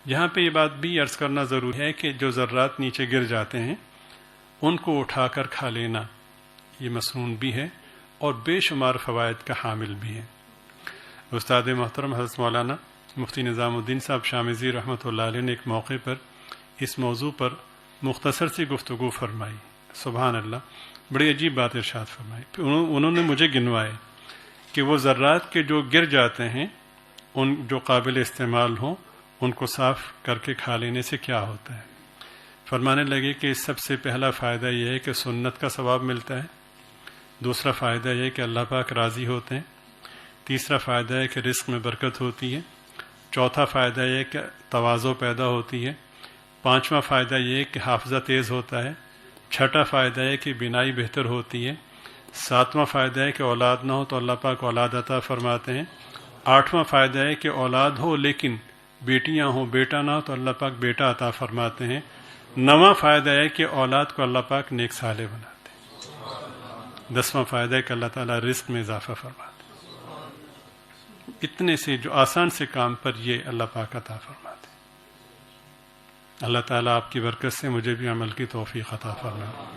یہاں پہ یہ بات بھی عرض کرنا ضروری ہے کہ جو ذرات نیچے گر جاتے ہیں ان کو اٹھا کر کھا لینا یہ مسنون بھی ہے اور بے شمار فوائد کا حامل بھی ہے۔ استاد محترم حضرت مولانا مفتی نظام الدین صاحب شامزی رحمۃ اللہ علیہ نے ایک موقع پر اس موضوع پر مختصر سی گفتگو فرمائی۔ سبحان اللہ، بڑی عجیب بات ارشاد فرمائی۔ انہوں نے مجھے گنوائے کہ وہ ذرات کے جو گر جاتے ہیں ان جو قابل استعمال ہوں ان کو صاف کر کے کھا لینے سے کیا ہوتا ہے۔ فرمانے لگے کہ سب سے پہلا فائدہ یہ ہے کہ سنت کا ثواب ملتا ہے، دوسرا فائدہ یہ ہے کہ اللہ پاک راضی ہوتے ہیں، تیسرا فائدہ ہے کہ رزق میں برکت ہوتی ہے، چوتھا فائدہ یہ ہے کہ تواضع پیدا ہوتی ہے، پانچواں فائدہ یہ ہے کہ حافظہ تیز ہوتا ہے، چھٹا فائدہ ہے کہ بینائی بہتر ہوتی ہے، ساتواں فائدہ ہے کہ اولاد نہ ہو تو اللہ پاک اولاد عطا فرماتے ہیں، آٹھواں فائدہ ہے کہ اولاد ہو لیکن بیٹیاں ہوں بیٹا نہ ہو تو اللہ پاک بیٹا عطا فرماتے ہیں، نواں فائدہ ہے کہ اولاد کو اللہ پاک نیک صالح بناتے ہیں، دسواں فائدہ ہے کہ اللہ تعالیٰ رزق میں اضافہ فرماتے ہیں۔ اتنے سے جو آسان سے کام پر یہ اللہ پاک عطا فرماتے ہیں۔ اللہ تعالیٰ آپ کی برکت سے مجھے بھی عمل کی توفیق عطا فرمائے۔